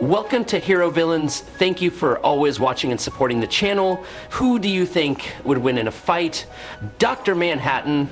Welcome to Hero Villains. Thank you for always watching and supporting the channel. Who do you think would win in a fight? Dr. Manhattan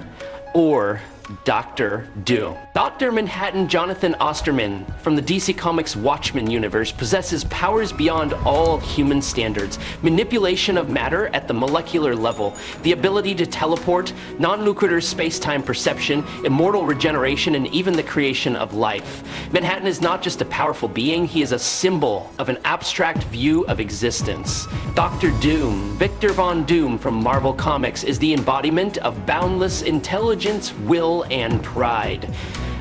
or Dr. Doom? Dr. Manhattan Jonathan Osterman from the DC Comics Watchmen universe possesses powers beyond all human standards. Manipulation of matter at the molecular level, the ability to teleport, non-nuclear space-time perception, immortal regeneration, and even the creation of life. Manhattan is not just a powerful being, he is a symbol of an abstract view of existence. Dr. Doom, Victor Von Doom from Marvel Comics, is the embodiment of boundless intelligence, will, and pride.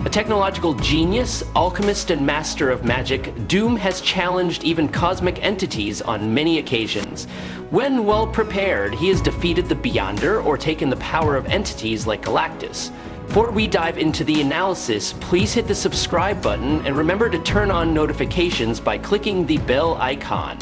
A technological genius, alchemist, and master of magic, Doom has challenged even cosmic entities on many occasions. When well prepared, he has defeated the Beyonder or taken the power of entities like Galactus. Before we dive into the analysis, please hit the subscribe button and remember to turn on notifications by clicking the bell icon.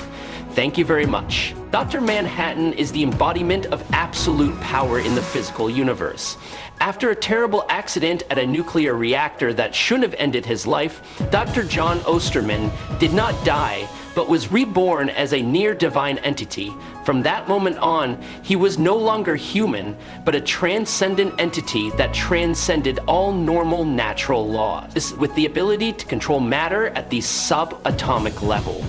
Thank you very much. Dr. Manhattan is the embodiment of absolute power in the physical universe. After a terrible accident at a nuclear reactor that shouldn't have ended his life, Dr. John Osterman did not die, but was reborn as a near-divine entity. From that moment on, he was no longer human, but a transcendent entity that transcended all normal natural laws, with the ability to control matter at the subatomic level.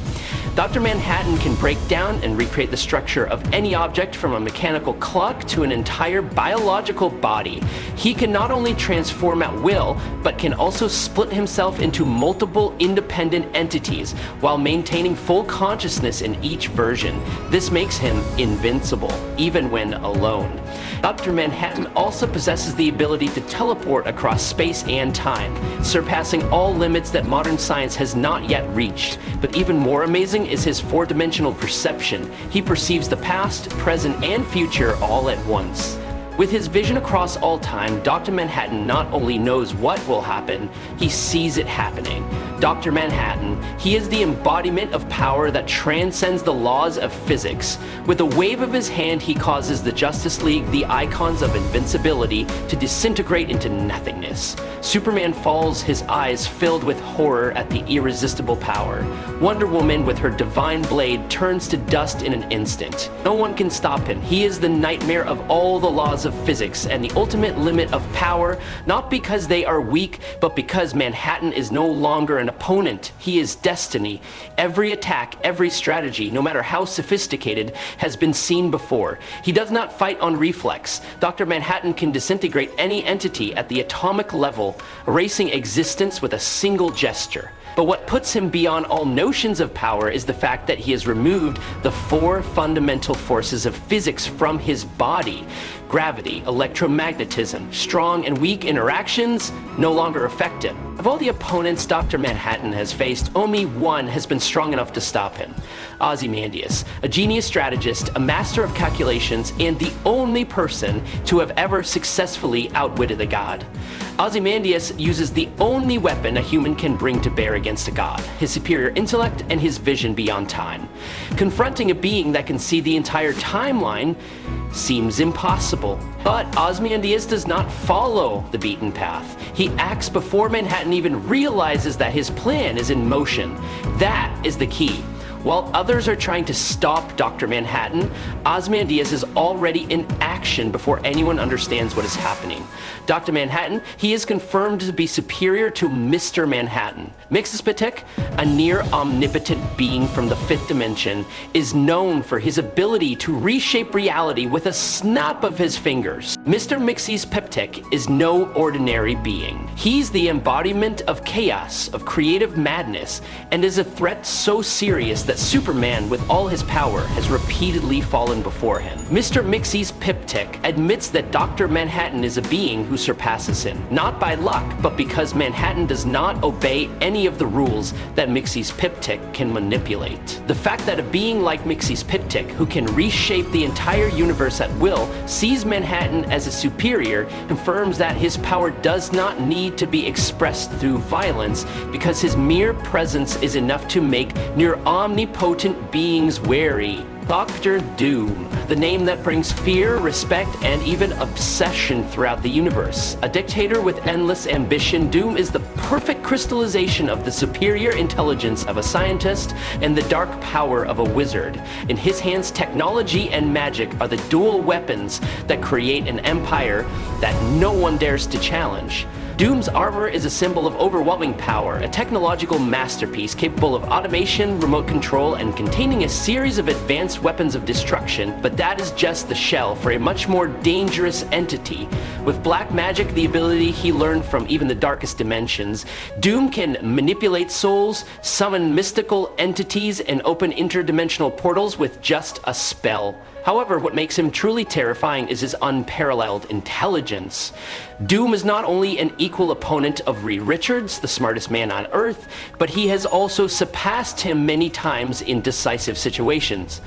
Dr. Manhattan can break down and recreate the structure of any object, from a mechanical clock to an entire biological body. He can not only transform at will, but can also split himself into multiple independent entities while maintaining full consciousness in each version. This makes him invincible, even when alone. Dr. Manhattan also possesses the ability to teleport across space and time, surpassing all limits that modern science has not yet reached. But even more amazing is his four-dimensional perception. He perceives the past, present, and future all at once. With his vision across all time, Dr. Manhattan not only knows what will happen, he sees it happening. Dr. Manhattan, he is the embodiment of power that transcends the laws of physics. With a wave of his hand, he causes the Justice League, the icons of invincibility, to disintegrate into nothingness. Superman falls, his eyes filled with horror at the irresistible power. Wonder Woman, with her divine blade, turns to dust in an instant. No one can stop him. He is the nightmare of all the laws of physics and the ultimate limit of power, not because they are weak, but because Manhattan is no longer an opponent. He is destiny. Every attack, every strategy, no matter how sophisticated, has been seen before. He does not fight on reflex. Dr. Manhattan can disintegrate any entity at the atomic level, erasing existence with a single gesture. But what puts him beyond all notions of power is the fact that he has removed the four fundamental forces of physics from his body. Gravity, electromagnetism, strong and weak interactions no longer affect him. Of all the opponents Dr. Manhattan has faced, only one has been strong enough to stop him. Ozymandias, a genius strategist, a master of calculations, and the only person to have ever successfully outwitted a god. Ozymandias uses the only weapon a human can bring to bear against a god: his superior intellect and his vision beyond time. Confronting a being that can see the entire timeline seems impossible. But Ozymandias does not follow the beaten path. He acts before Manhattan even realizes that his plan is in motion. That is the key. While others are trying to stop Dr. Manhattan, Ozymandias is already in action before anyone understands what is happening. Dr. Manhattan, he is confirmed to be superior to Mr. Manhattan. Mxyzptlk, a near-omnipotent being from the fifth dimension, is known for his ability to reshape reality with a snap of his fingers. Mr. Mxyzptlk is no ordinary being. He's the embodiment of chaos, of creative madness, and is a threat so serious that Superman, with all his power, has repeatedly fallen before him. Mr. Mxyzptlk admits that Dr. Manhattan is a being who surpasses him, not by luck, but because Manhattan does not obey any of the rules that Mxyzptlk can manipulate. The fact that a being like Mxyzptlk, who can reshape the entire universe at will, sees Manhattan as a superior, confirms that his power does not need to be expressed through violence, because his mere presence is enough to make near omnipotent beings wary. Dr. Doom, the name that brings fear, respect, and even obsession throughout the universe. A dictator with endless ambition, Doom is the perfect crystallization of the superior intelligence of a scientist and the dark power of a wizard. In his hands, technology and magic are the dual weapons that create an empire that no one dares to challenge. Doom's armor is a symbol of overwhelming power, a technological masterpiece capable of automation, remote control, and containing a series of advanced weapons of destruction, but that is just the shell for a much more dangerous entity. With black magic, the ability he learned from even the darkest dimensions, Doom can manipulate souls, summon mystical entities, and open interdimensional portals with just a spell. However, what makes him truly terrifying is his unparalleled intelligence. Doom is not only an equal opponent of Reed Richards, the smartest man on Earth, but he has also surpassed him many times in decisive situations.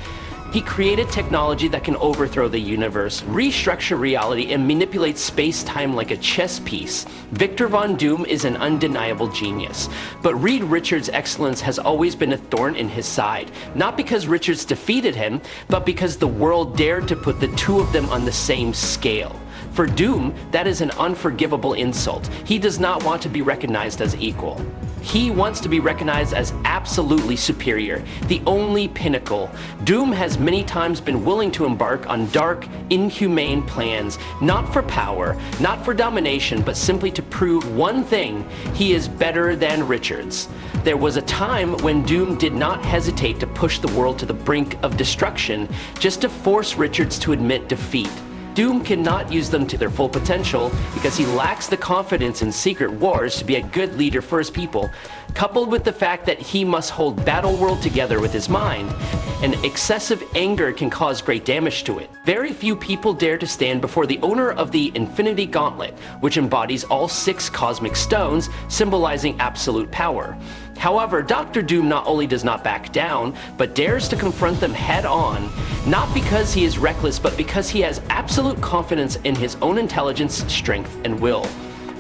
He created technology that can overthrow the universe, restructure reality, and manipulate space-time like a chess piece. Victor Von Doom is an undeniable genius, but Reed Richards' excellence has always been a thorn in his side, not because Richards defeated him, but because the world dared to put the two of them on the same scale. For Doom, that is an unforgivable insult. He does not want to be recognized as equal. He wants to be recognized as absolutely superior, the only pinnacle. Doom has many times been willing to embark on dark, inhumane plans, not for power, not for domination, but simply to prove one thing: he is better than Richards. There was a time when Doom did not hesitate to push the world to the brink of destruction just to force Richards to admit defeat. Doom cannot use them to their full potential because he lacks the confidence in secret wars to be a good leader for his people, coupled with the fact that he must hold Battleworld together with his mind, and excessive anger can cause great damage to it. Very few people dare to stand before the owner of the Infinity Gauntlet, which embodies all 6 cosmic stones, symbolizing absolute power. However, Dr. Doom not only does not back down, but dares to confront them head on, not because he is reckless, but because he has absolute confidence in his own intelligence, strength, and will.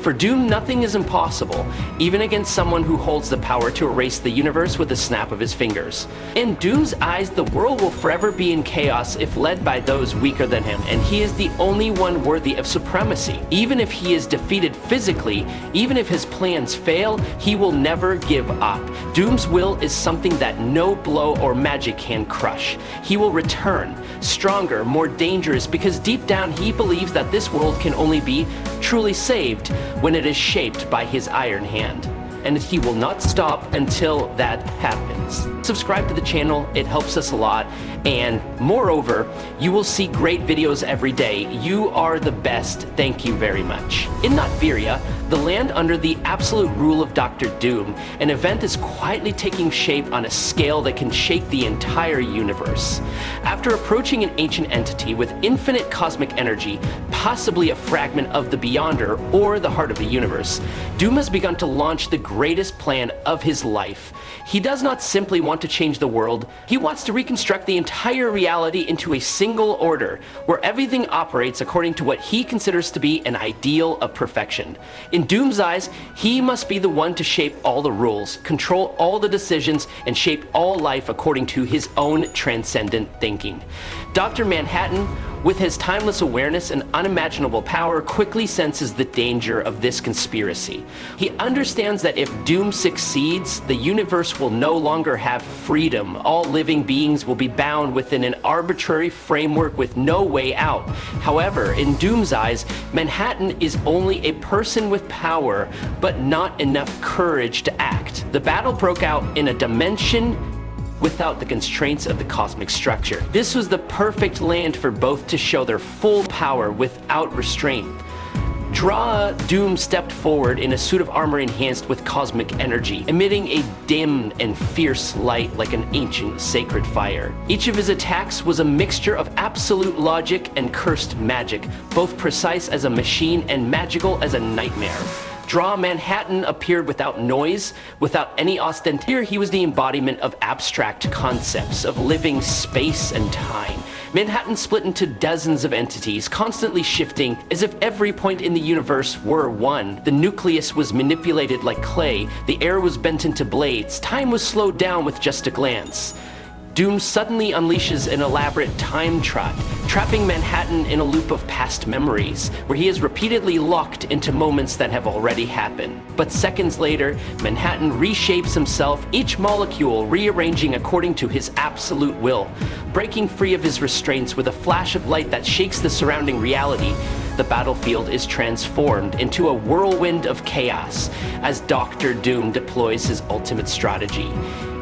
For Doom, nothing is impossible, even against someone who holds the power to erase the universe with a snap of his fingers. In Doom's eyes, the world will forever be in chaos if led by those weaker than him, and he is the only one worthy of supremacy. Even if he is defeated physically, even if his plans fail, he will never give up. Doom's will is something that no blow or magic can crush. He will return, stronger, more dangerous, because deep down he believes that this world can only be truly saved when it is shaped by his iron hand. And he will not stop until that happens. Subscribe to the channel, it helps us a lot, and moreover, you will see great videos every day. You are the best, thank you very much. In Notveria, the land under the absolute rule of Dr. Doom, an event is quietly taking shape on a scale that can shake the entire universe. After approaching an ancient entity with infinite cosmic energy, possibly a fragment of the Beyonder or the heart of the universe, Doom has begun to launch the greatest plan of his life. He does not simply want to change the world, he wants to reconstruct the entire reality into a single order, where everything operates according to what he considers to be an ideal of perfection. In Doom's eyes, he must be the one to shape all the rules, control all the decisions, and shape all life according to his own transcendent thinking. Dr. Manhattan, with his timeless awareness and unimaginable power, quickly senses the danger of this conspiracy. He understands that if Doom succeeds, the universe will no longer have freedom. All living beings will be bound within an arbitrary framework with no way out. However, in Doom's eyes, Manhattan is only a person with power, but not enough courage to act. The battle broke out in a dimension without the constraints of the cosmic structure. This was the perfect land for both to show their full power without restraint. Doom stepped forward in a suit of armor enhanced with cosmic energy, emitting a dim and fierce light like an ancient sacred fire. Each of his attacks was a mixture of absolute logic and cursed magic, both precise as a machine and magical as a nightmare. Manhattan appeared without noise, without any ostentation. Here he was the embodiment of abstract concepts, of living space and time. Manhattan split into dozens of entities, constantly shifting as if every point in the universe were one. The nucleus was manipulated like clay, the air was bent into blades, time was slowed down with just a glance. Doom suddenly unleashes an elaborate time trap, trapping Manhattan in a loop of past memories, where he is repeatedly locked into moments that have already happened. But seconds later, Manhattan reshapes himself, each molecule rearranging according to his absolute will. Breaking free of his restraints with a flash of light that shakes the surrounding reality, the battlefield is transformed into a whirlwind of chaos as Dr. Doom deploys his ultimate strategy.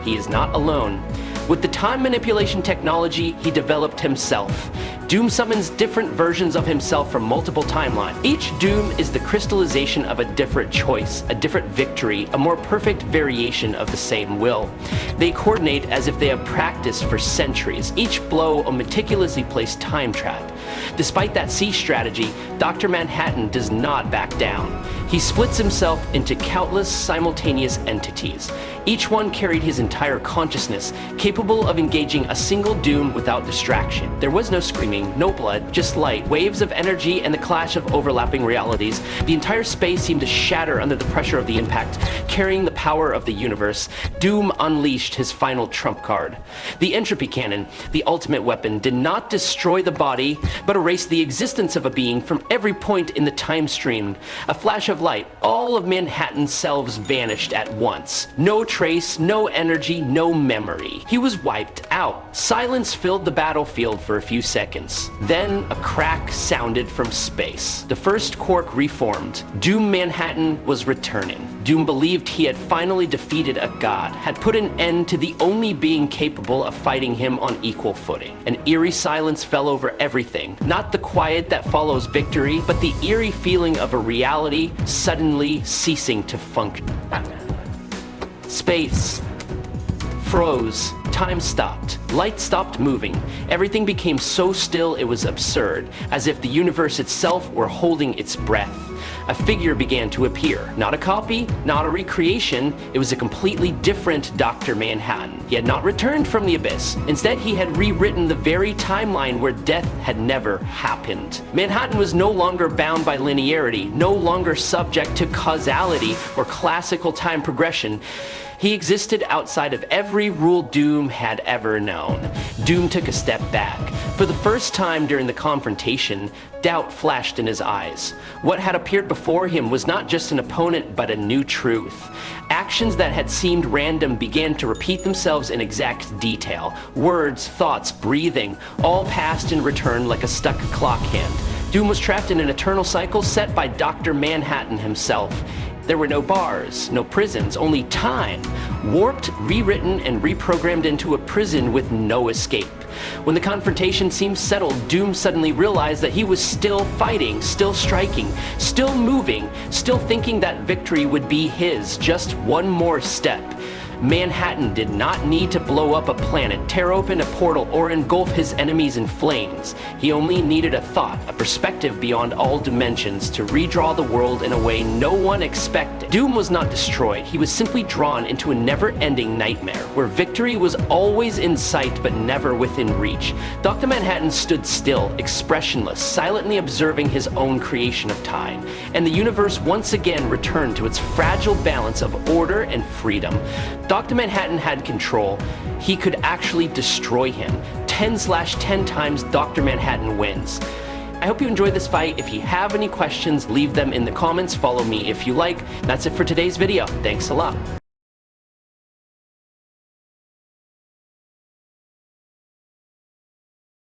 He is not alone. With the time manipulation technology he developed himself, Doom summons different versions of himself from multiple timelines. Each Doom is the crystallization of a different choice, a different victory, a more perfect variation of the same will. They coordinate as if they have practiced for centuries, each blow a meticulously placed time trap. Despite that C strategy, Dr. Manhattan does not back down. He splits himself into countless simultaneous entities. Each one carried his entire consciousness, capable of engaging a single Doom without distraction. There was no screaming, no blood, just light, waves of energy, and the clash of overlapping realities. The entire space seemed to shatter under the pressure of the impact. Carrying the power of the universe, Doom unleashed his final trump card. The entropy cannon, the ultimate weapon, did not destroy the body, but erased the existence of a being from every point in the time stream. A flash of light, all of Manhattan's selves vanished at once. No trace, no energy, no memory. He was wiped out. Silence filled the battlefield for a few seconds. Then a crack sounded from space. The first quark reformed. Doom Manhattan was returning. Doom believed he had finally defeated a god, had put an end to the only being capable of fighting him on equal footing. An eerie silence fell over everything. Not the quiet that follows victory, but the eerie feeling of a reality suddenly ceasing to function. Space froze. Time stopped. Light stopped moving. Everything became so still it was absurd, as if the universe itself were holding its breath. A figure began to appear. Not a copy, not a recreation, it was a completely different Dr. Manhattan. He had not returned from the abyss. Instead, he had rewritten the very timeline where death had never happened. Manhattan was no longer bound by linearity, no longer subject to causality or classical time progression. He existed outside of every rule Doom had ever known. Doom took a step back. For the first time during the confrontation, doubt flashed in his eyes. What had appeared before him was not just an opponent, but a new truth. Actions that had seemed random began to repeat themselves in exact detail. Words, thoughts, breathing, all passed and returned like a stuck clock hand. Doom was trapped in an eternal cycle set by Dr. Manhattan himself. There were no bars, no prisons, only time, warped, rewritten, and reprogrammed into a prison with no escape. When the confrontation seemed settled, Doom suddenly realized that he was still fighting, still striking, still moving, still thinking that victory would be his, just one more step. Manhattan did not need to blow up a planet, tear open a portal, or engulf his enemies in flames. He only needed a thought, a perspective beyond all dimensions to redraw the world in a way no one expected. Doom was not destroyed, he was simply drawn into a never-ending nightmare, where victory was always in sight but never within reach. Dr. Manhattan stood still, expressionless, silently observing his own creation of time, and the universe once again returned to its fragile balance of order and freedom. Dr. Manhattan had control. He could actually destroy him. 10/10 times Dr. Manhattan wins. I hope you enjoyed this fight. If you have any questions, leave them in the comments. Follow me if you like. That's it for today's video. Thanks a lot.